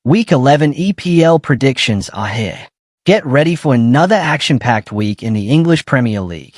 Week 11 EPL predictions are here. Get ready for another action-packed week in the English Premier League.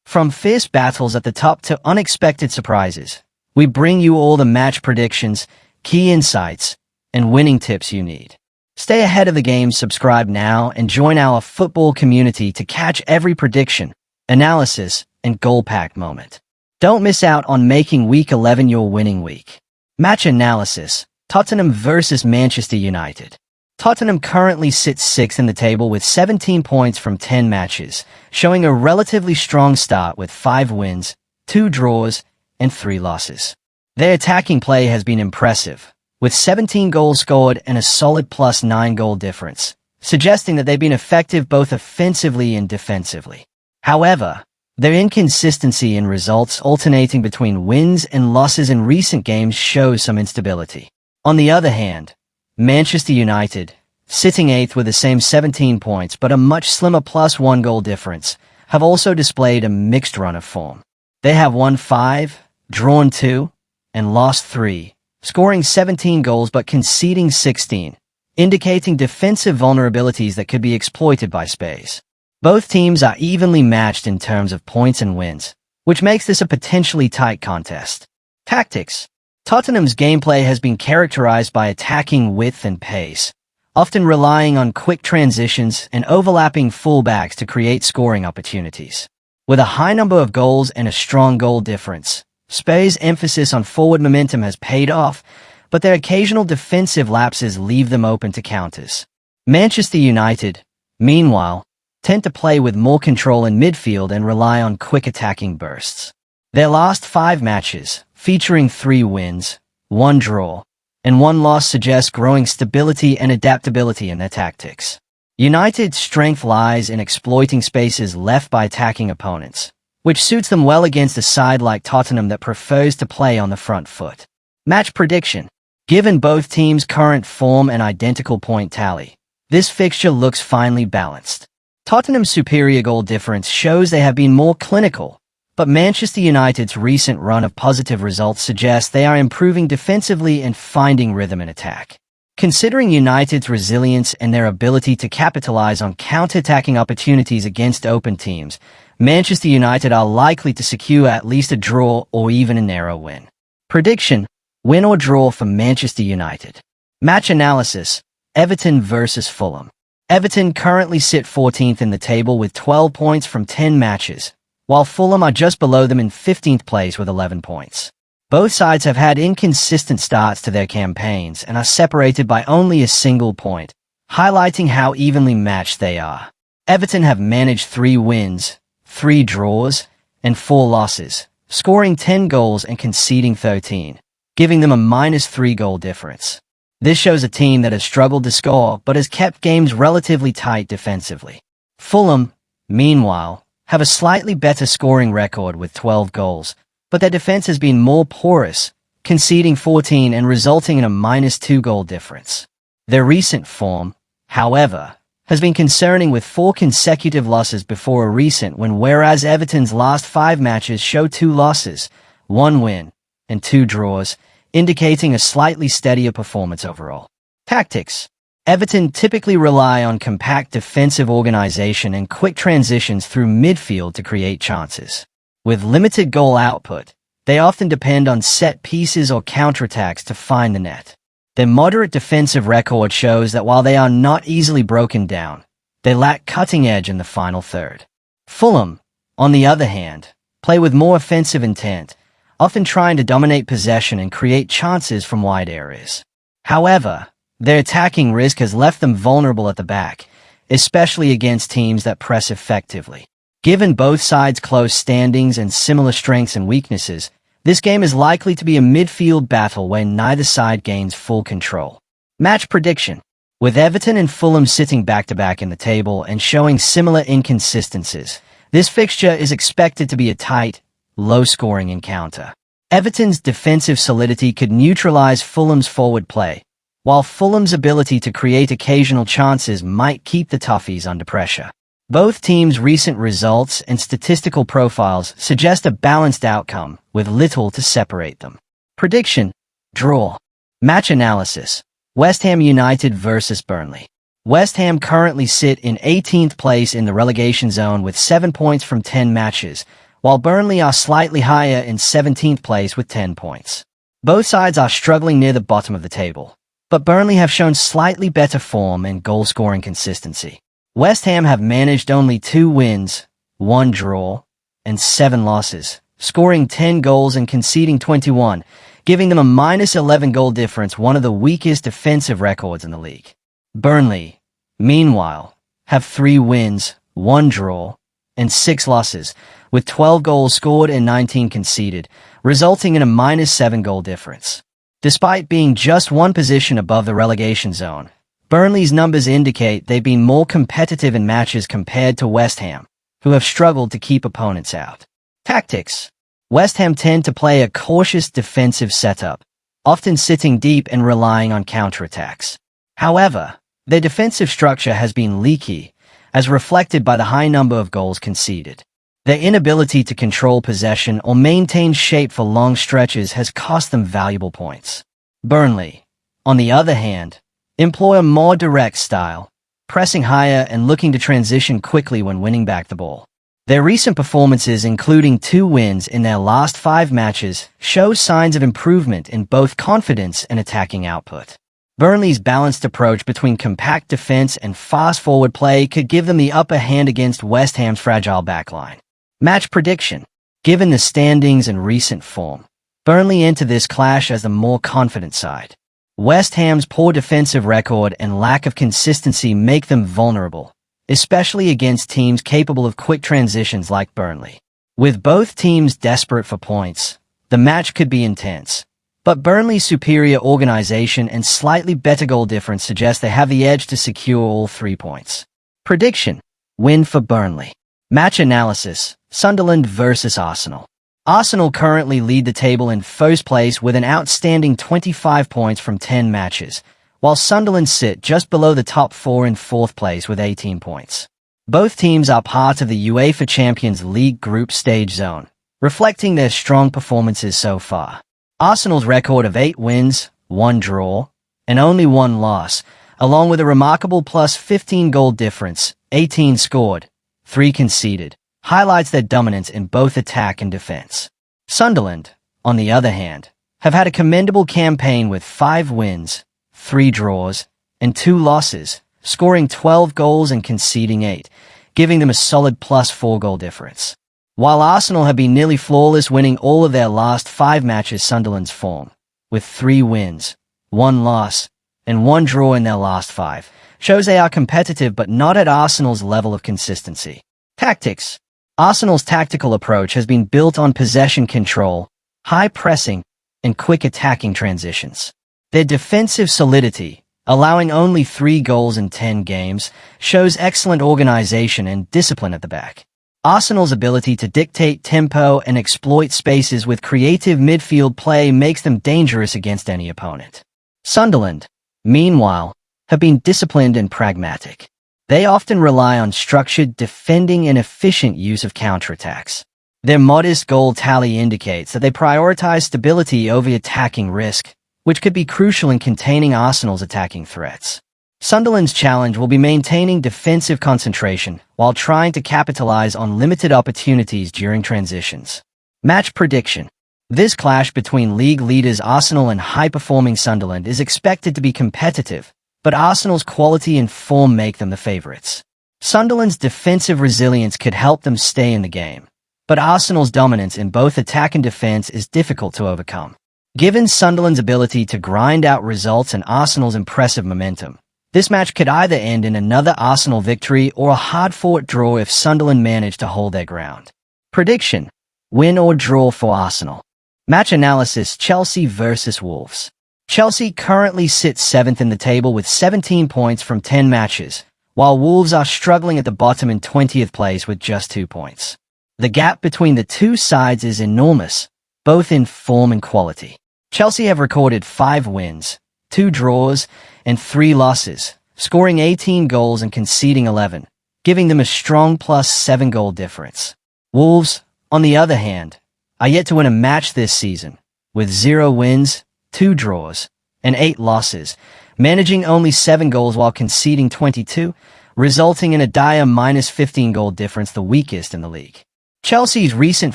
From fierce battles at the top to unexpected surprises, we bring you all the match predictions, key insights, and winning tips you need. Stay ahead of the game, subscribe now, and join our football community to catch every prediction, analysis, and goal-packed moment. Don't miss out on making Week 11 your winning week. Match analysis. Tottenham versus Manchester United. Tottenham currently sits 6th in the table with 17 points from 10 matches, showing a relatively strong start with 5 wins, 2 draws, and 3 losses. Their attacking play has been impressive, with 17 goals scored and a solid +9 goal difference, suggesting that they've been effective both offensively and defensively. However, their inconsistency in results alternating between wins and losses in recent games shows some instability. On the other hand, Manchester United, sitting 8th with the same 17 points but a much slimmer +1 goal difference, have also displayed a mixed run of form. They have won 5, drawn 2, and lost 3, scoring 17 goals but conceding 16, indicating defensive vulnerabilities that could be exploited by Spurs. Both teams are evenly matched in terms of points and wins, which makes this a potentially tight contest. Tactics. Tottenham's gameplay has been characterized by attacking width and pace, often relying on quick transitions and overlapping fullbacks to create scoring opportunities. With a high number of goals and a strong goal difference, Spurs' emphasis on forward momentum has paid off, but their occasional defensive lapses leave them open to counters. Manchester United, meanwhile, tend to play with more control in midfield and rely on quick attacking bursts. Their last 5 matches, featuring 3 wins, 1 draw, and 1 loss, suggest growing stability and adaptability in their tactics. United's strength lies in exploiting spaces left by attacking opponents, which suits them well against a side like Tottenham that prefers to play on the front foot. Match prediction. Given both teams' current form and identical point tally, this fixture looks finely balanced. Tottenham's superior goal difference shows they have been more clinical, but Manchester United's recent run of positive results suggests they are improving defensively and finding rhythm in attack. Considering United's resilience and their ability to capitalize on counter-attacking opportunities against open teams, Manchester United are likely to secure at least a draw or even a narrow win. Prediction: win or draw for Manchester United. Match analysis: Everton versus Fulham. Everton currently sit 14th in the table with 12 points from 10 matches, while Fulham are just below them in 15th place with 11 points. Both sides have had inconsistent starts to their campaigns and are separated by only a single point, highlighting how evenly matched they are. Everton have managed 3 wins, 3 draws, and 4 losses, scoring 10 goals and conceding 13, giving them a -3 goal difference. This shows a team that has struggled to score but has kept games relatively tight defensively. Fulham, meanwhile, have a slightly better scoring record with 12 goals, but their defense has been more porous, conceding 14 and resulting in a -2 goal difference. Their recent form, however, has been concerning with 4 consecutive losses before a recent win, whereas Everton's last 5 matches show 2 losses, 1 win, and 2 draws, indicating a slightly steadier performance overall. Tactics. Everton typically rely on compact defensive organization and quick transitions through midfield to create chances. With limited goal output, they often depend on set pieces or counterattacks to find the net. Their moderate defensive record shows that while they are not easily broken down, they lack cutting edge in the final third. Fulham, on the other hand, play with more offensive intent, often trying to dominate possession and create chances from wide areas. However, their attacking risk has left them vulnerable at the back, especially against teams that press effectively. Given both sides' close standings and similar strengths and weaknesses, this game is likely to be a midfield battle where neither side gains full control. Match prediction. With Everton and Fulham sitting back-to-back in the table and showing similar inconsistencies, this fixture is expected to be a tight, low-scoring encounter. Everton's defensive solidity could neutralize Fulham's forward play, while Fulham's ability to create occasional chances might keep the Toffees under pressure. Both teams' recent results and statistical profiles suggest a balanced outcome, with little to separate them. Prediction: draw. Match analysis. West Ham United versus Burnley. West Ham currently sit in 18th place in the relegation zone with 7 points from 10 matches, while Burnley are slightly higher in 17th place with 10 points. Both sides are struggling near the bottom of the table, but Burnley have shown slightly better form and goal-scoring consistency. West Ham have managed only 2 wins, 1 draw, and 7 losses, scoring 10 goals and conceding 21, giving them a -11 goal difference, one of the weakest defensive records in the league. Burnley, meanwhile, have 3 wins, 1 draw, and 6 losses, with 12 goals scored and 19 conceded, resulting in a -7 goal difference. Despite being just 1 position above the relegation zone, Burnley's numbers indicate they've been more competitive in matches compared to West Ham, who have struggled to keep opponents out. Tactics. West Ham tend to play a cautious defensive setup, often sitting deep and relying on counterattacks. However, their defensive structure has been leaky, as reflected by the high number of goals conceded. Their inability to control possession or maintain shape for long stretches has cost them valuable points. Burnley, on the other hand, employ a more direct style, pressing higher and looking to transition quickly when winning back the ball. Their recent performances, including 2 wins in their last 5 matches, show signs of improvement in both confidence and attacking output. Burnley's balanced approach between compact defense and fast forward play could give them the upper hand against West Ham's fragile backline. Match prediction. Given the standings and recent form, Burnley enter this clash as the more confident side. West Ham's poor defensive record and lack of consistency make them vulnerable, especially against teams capable of quick transitions like Burnley. With both teams desperate for points, the match could be intense. But Burnley's superior organization and slightly better goal difference suggest they have the edge to secure all 3 points. Prediction. Win for Burnley. Match analysis. Sunderland versus Arsenal. Arsenal currently lead the table in first place with an outstanding 25 points from 10 matches, while Sunderland sit just below the top 4 in 4th place with 18 points. Both teams are part of the UEFA Champions League group stage zone, reflecting their strong performances so far. Arsenal's record of 8 wins, 1 draw, and only 1 loss, along with a remarkable +15 goal difference, 18 scored, 3 conceded, highlights their dominance in both attack and defense. Sunderland, on the other hand, have had a commendable campaign with 5 wins, 3 draws, and 2 losses, scoring 12 goals and conceding 8, giving them a solid +4 goal difference. While Arsenal have been nearly flawless, winning all of their last 5 matches, Sunderland's form, with 3 wins, 1 loss, and 1 draw in their last 5, shows they are competitive but not at Arsenal's level of consistency. Tactics. Arsenal's tactical approach has been built on possession control, high pressing, and quick attacking transitions. Their defensive solidity, allowing only 3 goals in 10 games, shows excellent organization and discipline at the back. Arsenal's ability to dictate tempo and exploit spaces with creative midfield play makes them dangerous against any opponent. Sunderland, meanwhile, have been disciplined and pragmatic. They often rely on structured defending and efficient use of counterattacks. Their modest goal tally indicates that they prioritize stability over attacking risk, which could be crucial in containing Arsenal's attacking threats. Sunderland's challenge will be maintaining defensive concentration while trying to capitalize on limited opportunities during transitions. Match prediction. This clash between league leaders Arsenal and high-performing Sunderland is expected to be competitive, but Arsenal's quality and form make them the favorites. Sunderland's defensive resilience could help them stay in the game, but Arsenal's dominance in both attack and defense is difficult to overcome. Given Sunderland's ability to grind out results and Arsenal's impressive momentum, this match could either end in another Arsenal victory or a hard-fought draw if Sunderland manage to hold their ground. Prediction. Win or draw for Arsenal. Match analysis. Chelsea versus Wolves. Chelsea currently sits 7th in the table with 17 points from 10 matches, while Wolves are struggling at the bottom in 20th place with just 2 points. The gap between the two sides is enormous, both in form and quality. Chelsea have recorded 5 wins, 2 draws, and 3 losses, scoring 18 goals and conceding 11, giving them a strong +7 goal difference. Wolves, on the other hand, are yet to win a match this season, with 0 wins, 2 draws, and 8 losses, managing only 7 goals while conceding 22, resulting in a dire minus 15 goal difference, the weakest in the league. Chelsea's recent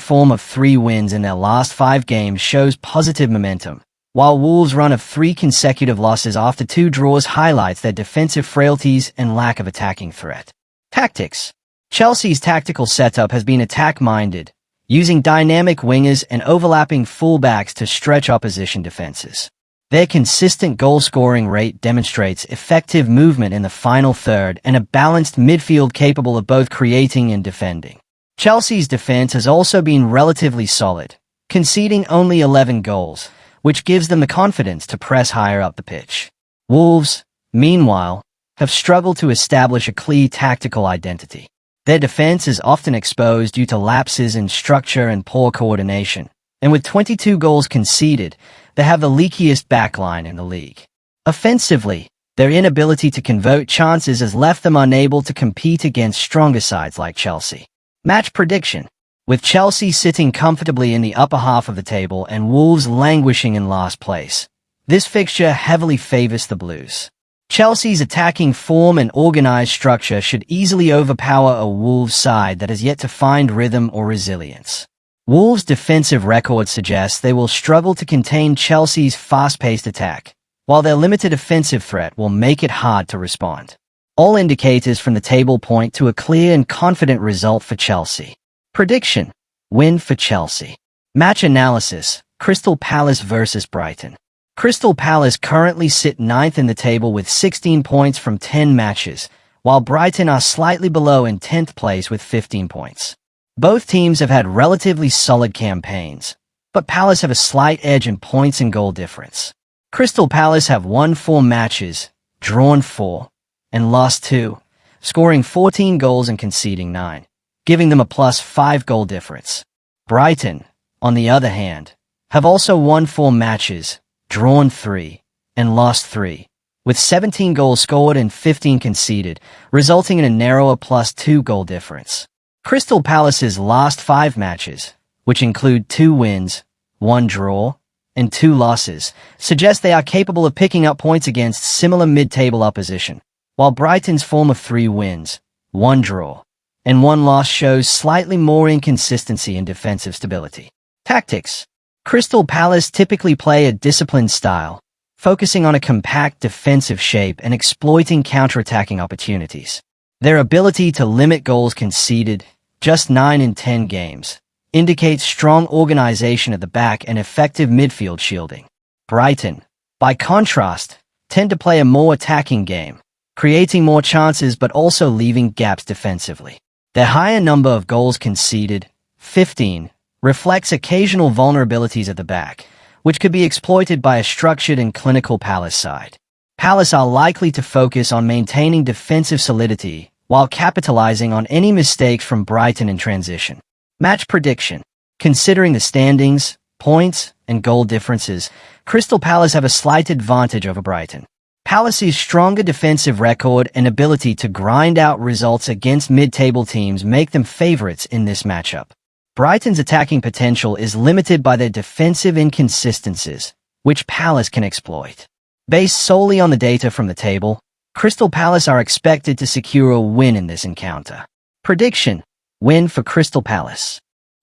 form of 3 wins in their last 5 games shows positive momentum, while Wolves' run of 3 consecutive losses after 2 draws highlights their defensive frailties and lack of attacking threat. Tactics. Chelsea's tactical setup has been attack-minded, using dynamic wingers and overlapping fullbacks to stretch opposition defenses. Their consistent goal-scoring rate demonstrates effective movement in the final third and a balanced midfield capable of both creating and defending. Chelsea's defense has also been relatively solid, conceding only 11 goals, which gives them the confidence to press higher up the pitch. Wolves, meanwhile, have struggled to establish a clear tactical identity. Their defense is often exposed due to lapses in structure and poor coordination, and with 22 goals conceded, they have the leakiest backline in the league. Offensively, their inability to convert chances has left them unable to compete against stronger sides like Chelsea. Match prediction. With Chelsea sitting comfortably in the upper half of the table and Wolves languishing in last place, this fixture heavily favors the Blues. Chelsea's attacking form and organized structure should easily overpower a Wolves side that has yet to find rhythm or resilience. Wolves' defensive record suggests they will struggle to contain Chelsea's fast-paced attack, while their limited offensive threat will make it hard to respond. All indicators from the table point to a clear and confident result for Chelsea. Prediction: win for Chelsea. Match analysis: Crystal Palace vs Brighton. Crystal Palace currently sit 9th in the table with 16 points from 10 matches, while Brighton are slightly below in 10th place with 15 points. Both teams have had relatively solid campaigns, but Palace have a slight edge in points and goal difference. Crystal Palace have won 4 matches, drawn 4, and lost 2, scoring 14 goals and conceding 9, giving them a +5 goal difference. Brighton, on the other hand, have also won 4 matches, drawn 3, and lost 3, with 17 goals scored and 15 conceded, resulting in a narrower +2 goal difference. Crystal Palace's last 5 matches, which include 2 wins, 1 draw, and 2 losses, suggest they are capable of picking up points against similar mid-table opposition, while Brighton's form of 3 wins, 1 draw, and 1 loss shows slightly more inconsistency in defensive stability. Tactics. Crystal Palace typically play a disciplined style, focusing on a compact defensive shape and exploiting counterattacking opportunities. Their ability to limit goals conceded, just 9 in 10 games, indicates strong organization at the back and effective midfield shielding. Brighton, by contrast, tend to play a more attacking game, creating more chances but also leaving gaps defensively. Their higher number of goals conceded, 15, reflects occasional vulnerabilities at the back, which could be exploited by a structured and clinical Palace side. Palace are likely to focus on maintaining defensive solidity while capitalizing on any mistakes from Brighton in transition. Match prediction. Considering the standings, points, and goal differences, Crystal Palace have a slight advantage over Brighton. Palace's stronger defensive record and ability to grind out results against mid-table teams make them favorites in this matchup. Brighton's attacking potential is limited by their defensive inconsistencies, which Palace can exploit. Based solely on the data from the table, Crystal Palace are expected to secure a win in this encounter. Prediction: win for Crystal Palace.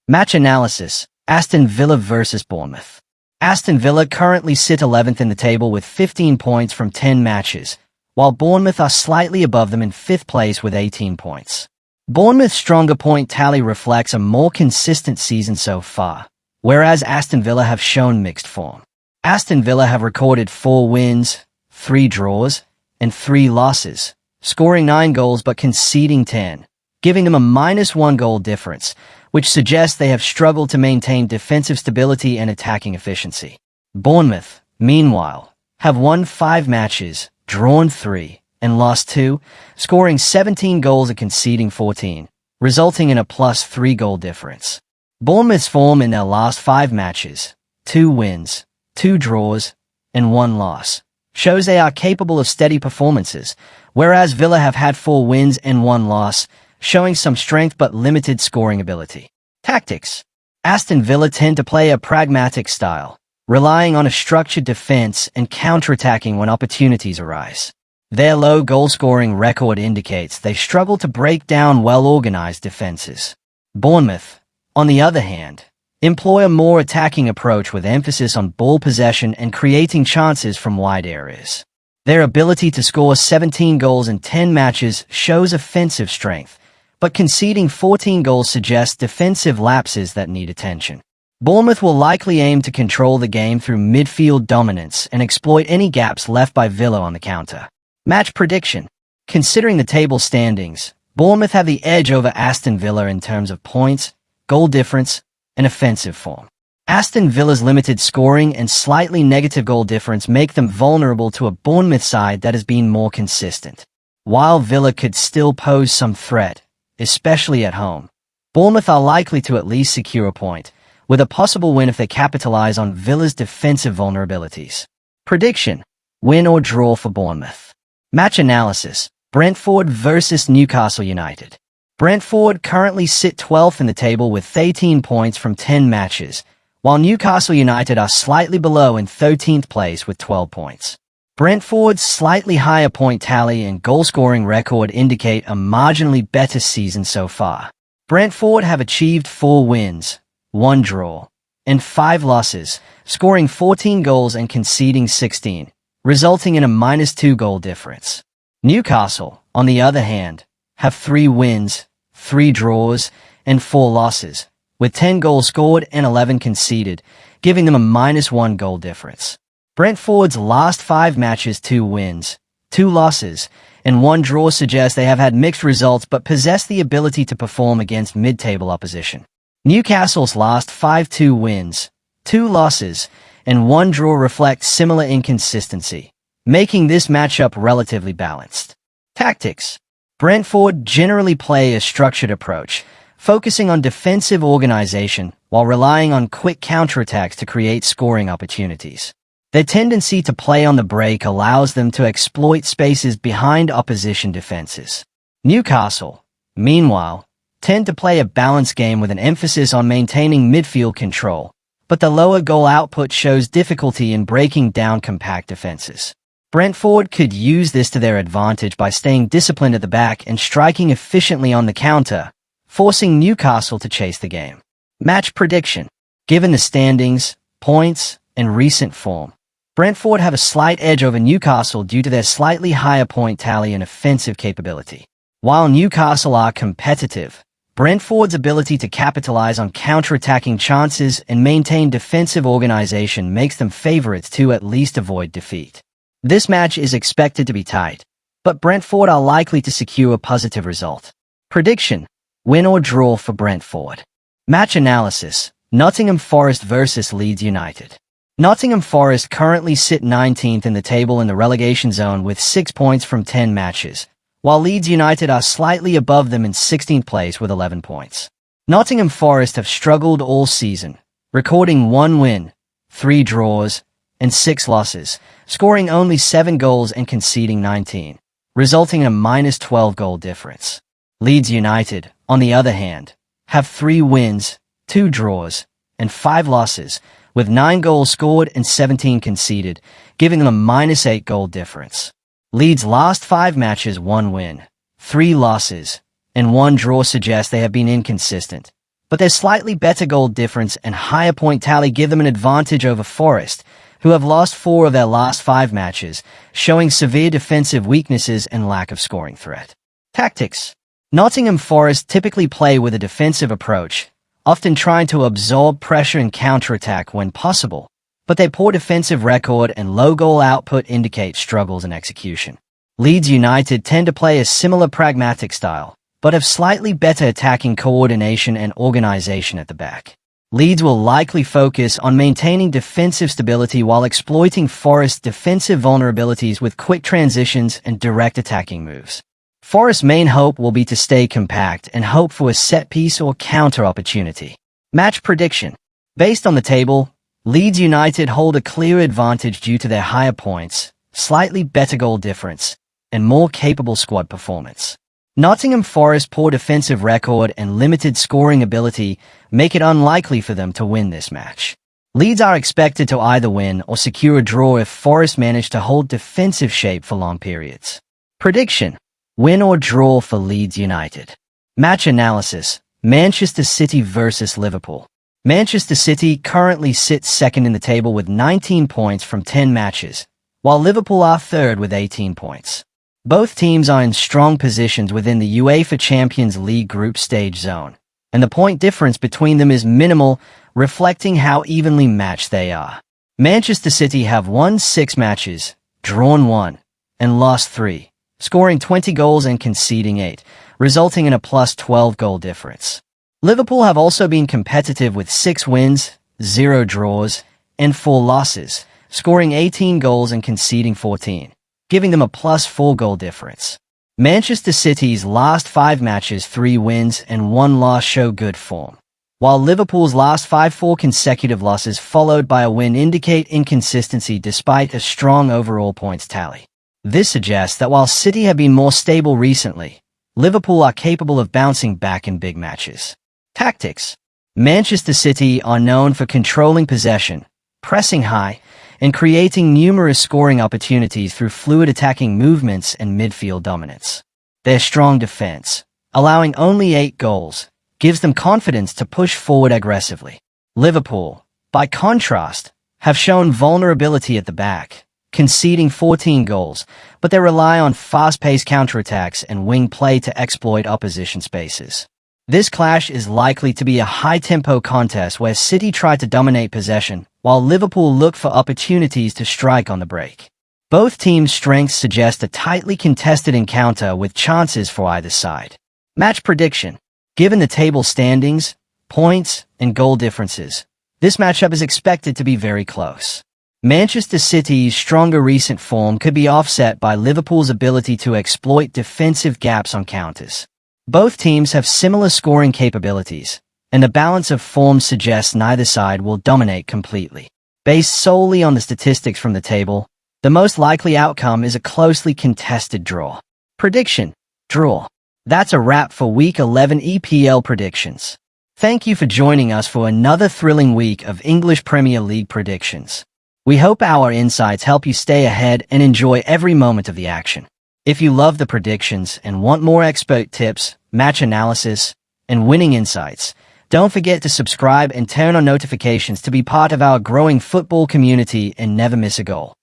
Match analysis: Aston Villa vs Bournemouth. Aston Villa currently sit 11th in the table with 15 points from 10 matches, while Bournemouth are slightly above them in 5th place with 18 points. Bournemouth's stronger point tally reflects a more consistent season so far, whereas Aston Villa have shown mixed form. Aston Villa have recorded 4 wins, 3 draws, and 3 losses, scoring 9 goals but conceding 10, giving them a -1 goal difference, which suggests they have struggled to maintain defensive stability and attacking efficiency. Bournemouth, meanwhile, have won 5 matches, drawn 3, and lost 2, scoring 17 goals and conceding 14, resulting in a +3 goal difference. Bournemouth's form in their last 5 matches, 2 wins, 2 draws, and 1 loss, shows they are capable of steady performances, whereas Villa have had 4 wins and 1 loss, showing some strength but limited scoring ability. Tactics. Aston Villa tend to play a pragmatic style, relying on a structured defense and counterattacking when opportunities arise. Their low goal-scoring record indicates they struggle to break down well-organized defenses. Bournemouth, on the other hand, employ a more attacking approach with emphasis on ball possession and creating chances from wide areas. Their ability to score 17 goals in 10 matches shows offensive strength, but conceding 14 goals suggests defensive lapses that need attention. Bournemouth will likely aim to control the game through midfield dominance and exploit any gaps left by Villa on the counter. Match prediction. Considering the table standings, Bournemouth have the edge over Aston Villa in terms of points, goal difference, and offensive form. Aston Villa's limited scoring and slightly negative goal difference make them vulnerable to a Bournemouth side that has been more consistent. While Villa could still pose some threat, especially at home, Bournemouth are likely to at least secure a point, with a possible win if they capitalize on Villa's defensive vulnerabilities. Prediction: win or draw for Bournemouth. Match analysis: Brentford versus Newcastle United. Brentford currently sit 12th in the table with 18 points from 10 matches, while Newcastle United are slightly below in 13th place with 12 points. Brentford's slightly higher point tally and goal-scoring record indicate a marginally better season so far. Brentford have achieved 4 wins, 1 draw, and 5 losses, scoring 14 goals and conceding 16, resulting in a -2 goal difference. Newcastle, on the other hand, have 3 wins, 3 draws, and 4 losses, with 10 goals scored and 11 conceded, giving them a -1 goal difference. Brentford's last 5 matches, 2 wins, 2 losses, and 1 draw suggest they have had mixed results but possess the ability to perform against mid-table opposition. Newcastle's last 5 2 wins, 2 losses, and 1 draw reflect similar inconsistency, making this matchup relatively balanced. Tactics: Brentford generally play a structured approach, focusing on defensive organization while relying on quick counterattacks to create scoring opportunities. Their tendency to play on the break allows them to exploit spaces behind opposition defenses. Newcastle, meanwhile, tend to play a balanced game with an emphasis on maintaining midfield control, but the lower goal output shows difficulty in breaking down compact defenses. Brentford could use this to their advantage by staying disciplined at the back and striking efficiently on the counter, forcing Newcastle to chase the game. Match prediction: given the standings, points, and recent form, Brentford have a slight edge over Newcastle due to their slightly higher point tally and offensive capability. While Newcastle are competitive, Brentford's ability to capitalize on counter-attacking chances and maintain defensive organization makes them favorites to at least avoid defeat. This match is expected to be tight, but Brentford are likely to secure a positive result. Prediction: win or draw for Brentford. Match analysis: Nottingham Forest versus Leeds United. Nottingham Forest currently sit 19th in the table in the relegation zone with 6 points from 10 matches, while Leeds United are slightly above them in 16th place with 11 points. Nottingham Forest have struggled all season, recording 1 win, 3 draws, and 6 losses, scoring only 7 goals and conceding 19, resulting in a -12 goal difference. Leeds United, on the other hand, have 3 wins, 2 draws, and 5 losses, with 9 goals scored and 17 conceded, giving them a -8 goal difference. Leeds' last 5 matches, 1 win, 3 losses, and 1 draw suggest they have been inconsistent, but their slightly better goal difference and higher point tally give them an advantage over Forest, who have lost 4 of their last 5 matches, showing severe defensive weaknesses and lack of scoring threat. Tactics: Nottingham Forest typically play with a defensive approach, often trying to absorb pressure and counterattack when possible, but their poor defensive record and low goal output indicate struggles in execution. Leeds United tend to play a similar pragmatic style, but have slightly better attacking coordination and organization at the back. Leeds will likely focus on maintaining defensive stability while exploiting Forest's defensive vulnerabilities with quick transitions and direct attacking moves. Forest's main hope will be to stay compact and hope for a set-piece or counter opportunity. Match prediction: based on the table, Leeds United hold a clear advantage due to their higher points, slightly better goal difference, and more capable squad performance. Nottingham Forest's poor defensive record and limited scoring ability make it unlikely for them to win this match. Leeds are expected to either win or secure a draw if Forest manage to hold defensive shape for long periods. Prediction: win or draw for Leeds United. Match analysis: Manchester City versus Liverpool. Manchester City currently sits second in the table with 19 points from 10 matches, while Liverpool are third with 18 points. Both teams are in strong positions within the UEFA Champions League group stage zone, and the point difference between them is minimal, reflecting how evenly matched they are. Manchester City have won 6 matches, drawn 1, and lost 3, scoring 20 goals and conceding 8, resulting in a plus 12 goal difference. Liverpool have also been competitive with 6 wins, 0 draws, and 4 losses, scoring 18 goals and conceding 14, giving them a plus 4 goal difference. Manchester City's last 5 matches, 3 wins and 1 loss show good form, while Liverpool's last 4 consecutive losses followed by a win indicate inconsistency despite a strong overall points tally. This suggests that while City have been more stable recently, Liverpool are capable of bouncing back in big matches. Tactics: Manchester City are known for controlling possession, pressing high, and creating numerous scoring opportunities through fluid attacking movements and midfield dominance. Their strong defense, allowing only 8 goals, gives them confidence to push forward aggressively. Liverpool, by contrast, have shown vulnerability at the back, conceding 14 goals, but they rely on fast-paced counterattacks and wing play to exploit opposition spaces. This clash is likely to be a high-tempo contest where City try to dominate possession, while Liverpool look for opportunities to strike on the break. Both teams' strengths suggest a tightly contested encounter with chances for either side. Match prediction: given the table standings, points, and goal differences, this matchup is expected to be very close. Manchester City's stronger recent form could be offset by Liverpool's ability to exploit defensive gaps on counters. Both teams have similar scoring capabilities, and the balance of form suggests neither side will dominate completely. Based solely on the statistics from the table, the most likely outcome is a closely contested draw. Prediction: draw. That's a wrap for Week 11 EPL predictions. Thank you for joining us for another thrilling week of English Premier League predictions. We hope our insights help you stay ahead and enjoy every moment of the action. If you love the predictions and want more expert tips, match analysis, and winning insights, don't forget to subscribe and turn on notifications to be part of our growing football community and never miss a goal.